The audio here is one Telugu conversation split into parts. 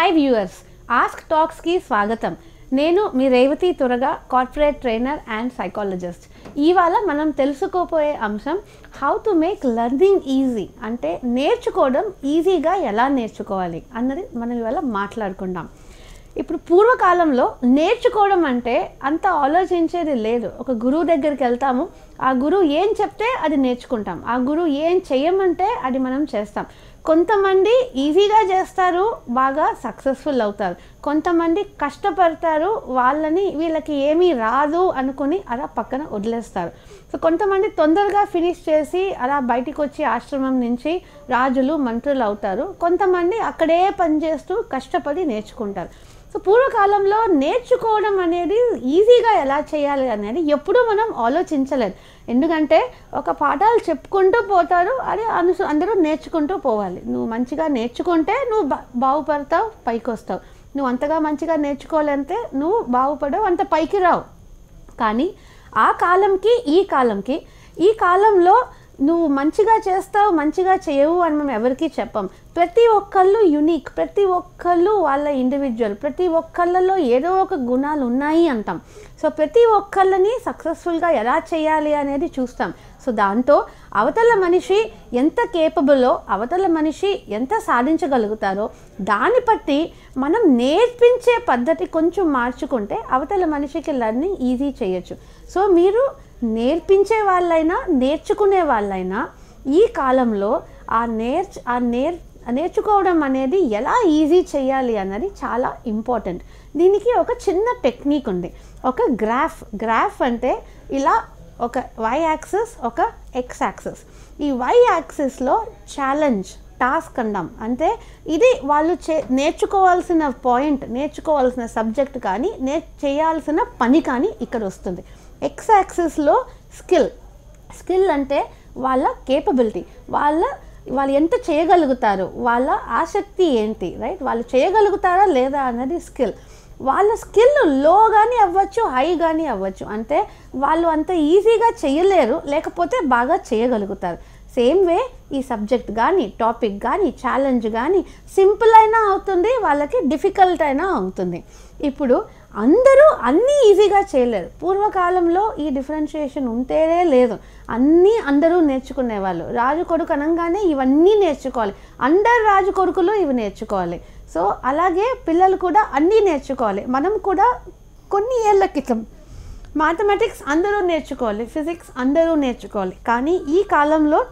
హాయ్ వ్యూవర్స్, ఆస్క్ టాక్స్కి స్వాగతం. నేను మీ Revathi Turaga, corporate trainer and psychologist. ఇవాళ మనం తెలుసుకోపోయే అంశం how to make learning easy, అంటే నేర్చుకోవడం ఈజీగా ఎలా నేర్చుకోవాలి అన్నది మనం ఇవాళ మాట్లాడుకుందాం. ఇప్పుడు పూర్వకాలంలో నేర్చుకోవడం అంటే అంత ఆలోచించేది లేదు. ఒక గురువు దగ్గరికి వెళ్తాము, ఆ గురువు ఏం చెప్తే అది నేర్చుకుంటాం, ఆ గురువు ఏం చేయమంటే అది మనం చేస్తాం. కొంతమంది ఈజీగా చేస్తారు, బాగా సక్సెస్ఫుల్ అవుతారు. కొంతమంది కష్టపడతారు, వీళ్ళకి ఏమీ రాదు అనుకుని అలా పక్కన వదిలేస్తారు. సో కొంతమంది తొందరగా ఫినిష్ చేసి అలా బయటికి వచ్చి ఆశ్రమం నుంచి రాజులు మంత్రులు అవుతారు. కొంతమంది అక్కడే పనిచేస్తూ కష్టపడి నేర్చుకుంటారు. సో పూర్వకాలంలో నేర్చుకోవడం అనేది ఈజీగా ఎలా చేయాలి అనేది ఎప్పుడూ మనం ఆలోచించలేదు. ఎందుకంటే ఒక పాఠాలు చెప్పుకుంటూ పోతారు, అది అందరూ నేర్చుకుంటూ పోవాలి. నువ్వు మంచిగా నేర్చుకుంటే నువ్వు బాగుపడతావు, పైకి వస్తావు. నువ్వు అంతగా మంచిగా నేర్చుకోవాలంటే నువ్వు బాగుపడవు, అంత పైకి రావు. కానీ ఆ కాలంకి ఈ కాలంలో నువ్వు మంచిగా చేస్తావు, మంచిగా చేయవు అని మనం ఎవరికీ చెప్పం. ప్రతి ఒక్కళ్ళు యునిక్, ప్రతి ఒక్కళ్ళు వాళ్ళ ఇండివిజువల్, ప్రతి ఒక్కళ్ళలో ఏదో ఒక గుణాలు ఉన్నాయి అంటాం. సో ప్రతి ఒక్కళ్ళని సక్సెస్ఫుల్గా ఎలా చేయాలి అనేది చూస్తాం. సో దాంతో అవతల మనిషి ఎంత కేపబులో, అవతల మనిషి ఎంత సాధించగలుగుతారో దాన్ని బట్టి మనం నేర్పించే పద్ధతి కొంచెం మార్చుకుంటే అవతల మనిషికి లెర్నింగ్ ఈజీ చేయొచ్చు. సో మీరు నేర్పించే వాళ్ళైనా నేర్చుకునే వాళ్ళైనా ఈ కాలంలో నేర్చుకోవడం అనేది ఎలా ఈజీ చేయాలి అన్నది చాలా ఇంపార్టెంట్. దీనికి ఒక చిన్న టెక్నిక్ ఉంది. ఒక గ్రాఫ్ అంటే ఇలా ఒక వై యాక్సిస్, ఒక ఎక్స్ యాక్సిస్. ఈ వై యాక్సిస్లో ఛాలెంజ్, టాస్క్ అంటాం. అంటే ఇది వాళ్ళు నేర్చుకోవాల్సిన పాయింట్, నేర్చుకోవాల్సిన సబ్జెక్ట్ కానీ చేయాల్సిన పని కానీ ఇక్కడ వస్తుంది. ఎక్స్ యాక్సిస్లో స్కిల్ అంటే వాళ్ళ కేపబిలిటీ, వాళ్ళు ఎంత చేయగలుగుతారు, వాళ్ళ ఆసక్తి ఏంటి, రైట్? వాళ్ళు చేయగలుగుతారా లేదా అన్నది స్కిల్. వాళ్ళ స్కిల్ లో కానీ అవ్వచ్చు, హై కానీ అవ్వచ్చు. అంటే వాళ్ళు అంత ఈజీగా చేయలేరు, లేకపోతే బాగా చేయగలుగుతారు. సేమ్ వే ఈ సబ్జెక్ట్ కానీ, టాపిక్ కానీ, ఛాలెంజ్ కానీ సింపుల్ అయినా అవుతుంది, వాళ్ళకి డిఫికల్ట్ అయినా అవుతుంది. ఇప్పుడు అందరూ అన్నీ ఈజీగా చేయలేరు. పూర్వకాలంలో ఈ డిఫరెన్షియేషన్ ఉంటేనే లేదు. అందరూ నేర్చుకునేవాళ్ళు. రాజు కొడుకు అనగానే ఇవన్నీ నేర్చుకోవాలి, అందరు రాజు కొడుకులు ఇవి నేర్చుకోవాలి. సో అలాగే పిల్లలు కూడా అన్నీ నేర్చుకోవాలి. మనం కూడా కొన్ని ఏళ్ళ క్రితం మ్యాథమెటిక్స్ అందరూ నేర్చుకోవాలి, ఫిజిక్స్ అందరూ నేర్చుకోవాలి. కానీ ఈ కాలంలో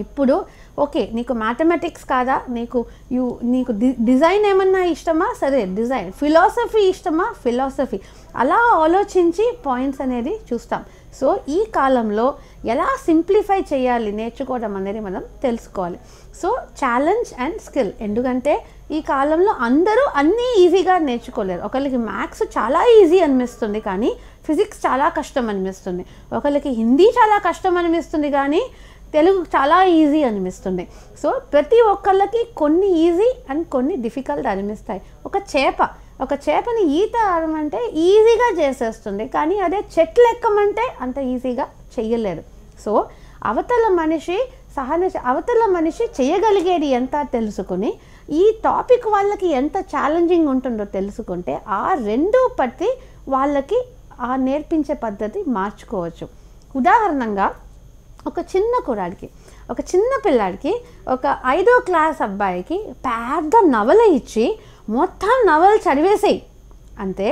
ఇప్పుడు ఓకే, నీకు మ్యాథమెటిక్స్ కాదా, నీకు డిజైన్ ఏమన్నా ఇష్టమా, సరే డిజైన్. ఫిలాసఫీ ఇష్టమా, ఫిలాసఫీ. అలా ఆలోచించి పాయింట్స్ అనేది చూస్తాం. సో ఈ కాలంలో ఎలా సింప్లిఫై చేయాలి నేర్చుకోవడం అనేది మనం తెలుసుకోవాలి. So challenge and skill. ఎందుకంటే ఈ కాలంలో అందరూ అన్నీ ఈజీగా నేర్చుకోలేరు. ఒకరికి మ్యాథ్స్ చాలా ఈజీ అనిపిస్తుంది, కానీ ఫిజిక్స్ చాలా కష్టం అనిపిస్తుంది. ఒకరికి హిందీ చాలా కష్టం అనిపిస్తుంది, కానీ తెలుగు చాలా ఈజీ అనిపిస్తుంది. సో ప్రతి ఒక్కళ్ళకి కొన్ని ఈజీ అండ్ కొన్ని డిఫికల్ట్ అనిపిస్తాయి. ఒక చేపని ఈత ఆడమంటే ఈజీగా చేసేస్తుంది, కానీ అదే చెట్లు ఎక్కమంటే అంత ఈజీగా చెయ్యలేదు. సో అవతల మనిషి చేయగలిగేది ఎంత తెలుసుకుని, ఈ టాపిక్ వాళ్ళకి ఎంత ఛాలెంజింగ్ ఉంటుందో తెలుసుకుంటే ఆ రెండు పట్టి వాళ్ళకి ఆ నేర్పించే పద్ధతి మార్చుకోవచ్చు. ఉదాహరణంగా ఒక చిన్న పిల్లాడికి ఒక 5వ క్లాస్ అబ్బాయికి పెద్ద నవల ఇచ్చి మొత్తం నవల చదివేసేయి అంటే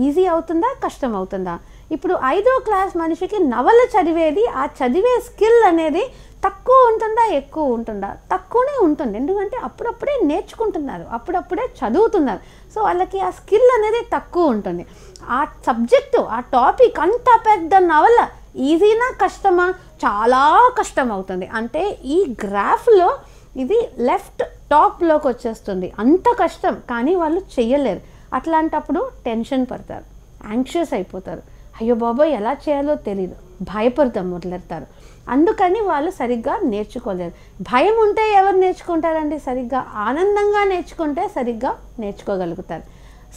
ఈజీ అవుతుందా, కష్టం అవుతుందా? ఇప్పుడు 5వ క్లాస్ మనిషికి నవల చదివేది, ఆ చదివే స్కిల్ అనేది తక్కువ ఉంటుందా, ఎక్కువ ఉంటుందా? తక్కువనే ఉంటుంది. ఎందుకంటే అప్పుడప్పుడే నేర్చుకుంటున్నారు, అప్పుడప్పుడే చదువుతున్నారు. సో వాళ్ళకి ఆ స్కిల్ అనేది తక్కువ ఉంటుంది. ఆ సబ్జెక్టు, ఆ టాపిక్ అంత పెద్ద నవల ఈజీనా, కష్టమా? చాలా కష్టం అవుతుంది. అంటే ఈ గ్రాఫ్లో ఇది లెఫ్ట్ టాప్లోకి వచ్చేస్తుంది, అంత కష్టం, కానీ వాళ్ళు చెయ్యలేరు. అట్లాంటప్పుడు టెన్షన్ పడతారు, యాంగ్షియస్ అయిపోతారు. అయ్యో బాబోయ్ ఎలా చేయాలో తెలియదు, భయపడతాం మొదలెడతారు. అందుకని వాళ్ళు సరిగ్గా నేర్చుకోలేరు. భయం ఉంటే ఎవరు నేర్చుకుంటారండి? సరిగ్గా ఆనందంగా నేర్చుకుంటే సరిగ్గా నేర్చుకోగలుగుతారు.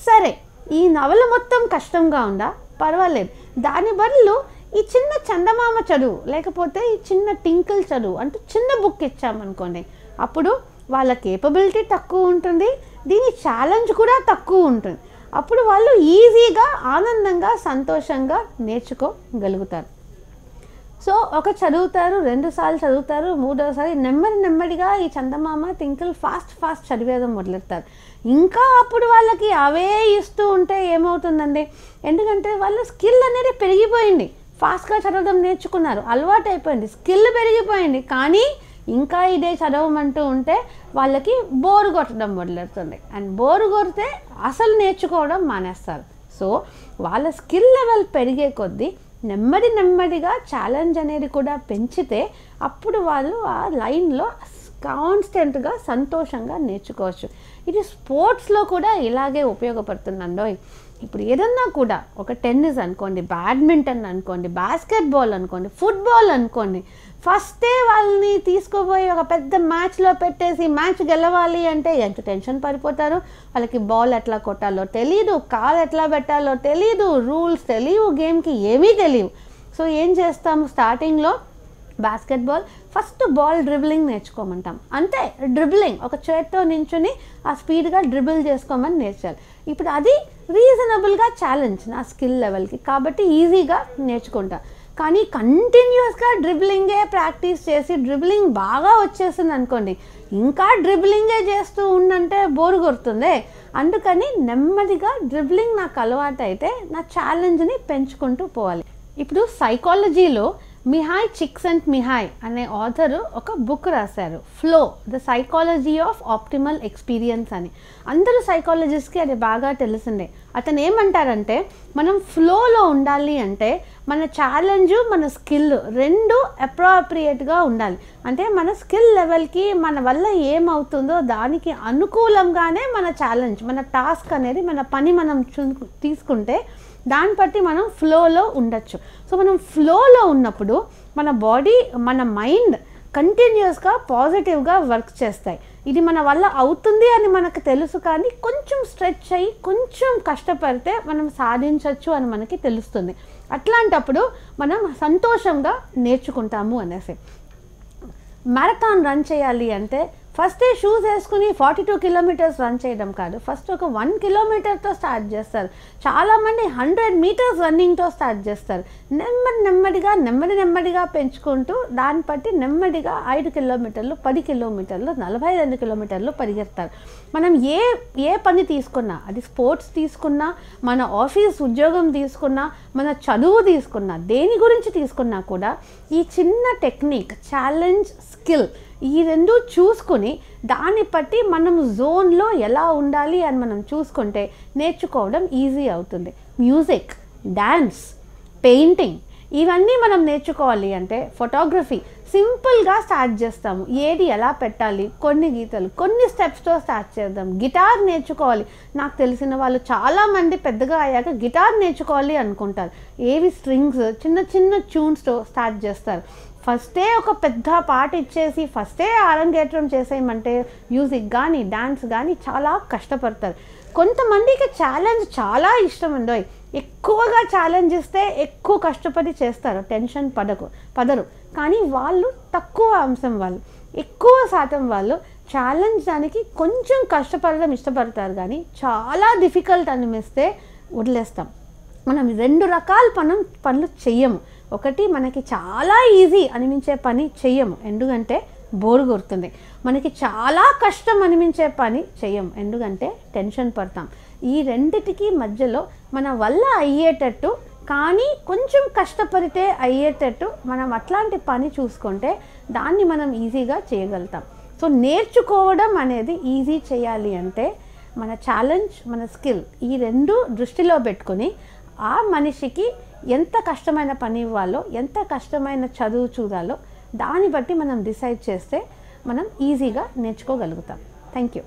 సరే, ఈ నవల మొత్తం కష్టంగా ఉందా, పర్వాలేదు, దాని బదులు ఈ చిన్న చందమామ చదువు, లేకపోతే ఈ చిన్న టింకిల్ చదువు అంటూ చిన్న బుక్ ఇచ్చామనుకోండి, అప్పుడు వాళ్ళ కేపబిలిటీ తక్కువ ఉంటుంది, దీని ఛాలెంజ్ కూడా తక్కువ ఉంటుంది. అప్పుడు వాళ్ళు ఈజీగా ఆనందంగా సంతోషంగా నేర్చుకోగలుగుతారు. సో ఒక చదువుతారు, 2 సార్లు చదువుతారు, 3వసారి నెమ్మదిగా ఈ చందమామ టింకిల్ ఫాస్ట్ చదివేయడం మొదలెడతారు. ఇంకా అప్పుడు వాళ్ళకి అవే ఇస్తూ ఉంటే ఏమవుతుందండి, ఎందుకంటే వాళ్ళ స్కిల్ అనేది పెరిగిపోయింది, ఫాస్ట్గా చదవడం నేర్చుకున్నారు, అలవాటు అయిపోయింది, స్కిల్ పెరిగిపోయింది. కానీ ఇంకా ఇదే చదవమంటూ ఉంటే వాళ్ళకి బోరు కొట్టడం మొదలెడుతుంది. అండ్ బోరు కొడితే అసలు నేర్చుకోవడం మానేస్తారు. సో వాళ్ళ స్కిల్ లెవెల్ పెరిగే కొద్దీ నెమ్మదిగా ఛాలెంజ్ అనేది కూడా పెంచితే అప్పుడు వాళ్ళు ఆ లైన్లో కాన్స్టెంట్గా సంతోషంగా నేర్చుకోవచ్చు. ఇది స్పోర్ట్స్లో కూడా ఇలాగే ఉపయోగపడుతుందండో. ఇప్పుడు ఏదన్నా కూడా ఒక టెన్నిస్ అనుకోండి, బ్యాడ్మింటన్ అనుకోండి, బాస్కెట్బాల్ అనుకోండి, ఫుట్బాల్ అనుకోండి, ఫస్టే వాళ్ళని తీసుకుపోయి ఒక పెద్ద మ్యాచ్లో పెట్టేసి మ్యాచ్ గెలవాలి అంటే ఎంత టెన్షన్ పడిపోతారు. వాళ్ళకి బాల్ ఎట్లా కొట్టాలో తెలీదు, కాలు ఎట్లా పెట్టాలో తెలీదు, రూల్స్ తెలియవు, గేమ్కి ఏమీ తెలియవు. సో ఏం చేస్తాము, స్టార్టింగ్లో బాస్కెట్బాల్ ఫస్ట్ బాల్ డ్రిబ్లింగ్ నేర్చుకోమంటాం. అంతే, డ్రిబ్లింగ్ ఒక చేత్తో నించుని ఆ స్పీడ్గా డ్రిబుల్ చేసుకోమని నేర్చాలి. ఇప్పుడు అది రీజనబుల్గా ఛాలెంజ్ నా స్కిల్ లెవెల్కి, కాబట్టి ఈజీగా నేర్చుకుంటా. కానీ కంటిన్యూస్గా డ్రిబ్లింగే ప్రాక్టీస్ చేసి డ్రిబ్లింగ్ బాగా వచ్చేసింది అనుకోండి, ఇంకా డ్రిబ్లింగే చేస్తూ ఉండంటే బోరు కొడుతుంది. అందుకని నెమ్మదిగా డ్రిబ్లింగ్ నాకు అలవాటు అయితే నా ఛాలెంజ్ని పెంచుకుంటూ పోవాలి. ఇప్పుడు సైకాలజీలో మిహాయ్ చిక్సెంట్మిహాయ్ అనే ఆథరు ఒక బుక్ రాశారు, flow the psychology of optimal experience అని. అందరూ సైకాలజిస్ట్కి అది బాగా తెలిసిందే. అతను ఏమంటారంటే, మనం ఫ్లోలో ఉండాలి అంటే మన ఛాలెంజు మన స్కిల్ రెండు అప్రోప్రియేట్గా ఉండాలి. అంటే మన స్కిల్ లెవెల్కి మన వల్ల ఏమవుతుందో దానికి అనుకూలంగానే మన ఛాలెంజ్, మన టాస్క్ అనేది, మన పని మనం తీసుకుంటే దాన్ని బట్టి మనం ఫ్లోలో ఉండొచ్చు. సో మనం ఫ్లోలో ఉన్నప్పుడు మన బాడీ, మన మైండ్ కంటిన్యూస్గా పాజిటివ్గా వర్క్ చేస్తాయి. ఇది మన వల్ల అవుతుంది అని మనకు తెలుసు, కానీ కొంచెం స్ట్రెచ్ అయ్యి కొంచెం కష్టపడితే మనం సాధించవచ్చు అని మనకి తెలుస్తుంది. అట్లాంటప్పుడు మనం సంతోషంగా నేర్చుకుంటాము అనేసి. మ్యారథాన్ రన్ చేయాలి అంటే ఫస్టే షూస్ వేసుకుని 42 కిలోమీటర్స్ రన్ చేయడం కాదు, ఫస్ట్ ఒక 1 కిలోమీటర్తో స్టార్ట్ చేస్తారు. చాలామంది 100 మీటర్స్ రన్నింగ్తో స్టార్ట్ చేస్తారు. నెమ్మదిగా పెంచుకుంటూ దాన్ని బట్టి నెమ్మదిగా 5 కిలోమీటర్లు, 10 కిలోమీటర్లు, 42 కిలోమీటర్లు పరిగెత్తారు. మనం ఏ పని తీసుకున్నా, అది స్పోర్ట్స్ తీసుకున్నా, మన ఆఫీస్ ఉద్యోగం తీసుకున్నా, మన చదువు తీసుకున్నా, దేని గురించి తీసుకున్నా కూడా ఈ చిన్న టెక్నిక్, ఛాలెంజ్, స్కిల్, ఈ రెండు చూసుకుని దాన్ని బట్టి మనం జోన్లో ఎలా ఉండాలి అని మనం చూసుకుంటే నేర్చుకోవడం ఈజీ అవుతుంది. మ్యూజిక్, డ్యాన్స్, పెయింటింగ్ ఇవన్నీ మనం నేర్చుకోవాలి అంటే ఫోటోగ్రఫీ సింపుల్గా స్టార్ట్ చేస్తాము. ఏది ఎలా పెట్టాలి, కొన్ని గీతలు, కొన్ని స్టెప్స్తో స్టార్ట్ చేద్దాం. గిటార్ నేర్చుకోవాలి, నాకు తెలిసిన వాళ్ళు చాలామంది పెద్దగా అయ్యాక గిటార్ నేర్చుకోవాలి అనుకుంటారు. ఏవి స్ట్రింగ్స్, చిన్న ట్యూన్స్తో స్టార్ట్ చేస్తారు. ఫస్టే ఒక పెద్ద పాట ఇచ్చేసి ఫస్టే అరంగేట్రం చేసేయమంటే మ్యూజిక్ కానీ డ్యాన్స్ కానీ చాలా కష్టపడతారు. కొంతమందికి ఛాలెంజ్ చాలా ఇష్టం ఉండవు, ఎక్కువగా ఛాలెంజ్ ఇస్తే ఎక్కువ కష్టపడి చేస్తారు, టెన్షన్ పడరు. కానీ వాళ్ళు తక్కువ అంశం వాళ్ళు, ఎక్కువ శాతం వాళ్ళు ఛాలెంజ్ దానికి కొంచెం కష్టపడడం ఇష్టపడతారు, కానీ చాలా డిఫికల్ట్ అనిపిస్తే వదిలేస్తాం. మనం 2 రకాల పనులు చెయ్యము. ఒకటి, మనకి చాలా ఈజీ అనిపించే పని చెయ్యము, ఎందుకంటే బోరు కొడుతుంది. మనకి చాలా కష్టం అనిపించే పని చెయ్యము, ఎందుకంటే టెన్షన్ పడతాం. ఈ రెండిటికి మధ్యలో మన వల్ల అయ్యేటట్టు కానీ కొంచెం కష్టపడితే అయ్యేటట్టు మనం అట్లాంటి పని చూసుకుంటే దాన్ని మనం ఈజీగా చేయగలుగుతాం. సో నేర్చుకోవడం అనేది ఈజీ చేయాలి అంటే మన ఛాలెంజ్, మన స్కిల్ ఈ రెండు దృష్టిలో పెట్టుకొని ఆ మనిషికి ఎంత కష్టమైన పని ఇవ్వాలో, ఎంత కష్టమైన చదువు చూడాలో దాన్ని బట్టి మనం డిసైడ్ చేస్తే మనం ఈజీగా నేర్చుకోగలుగుతాం. Thank you.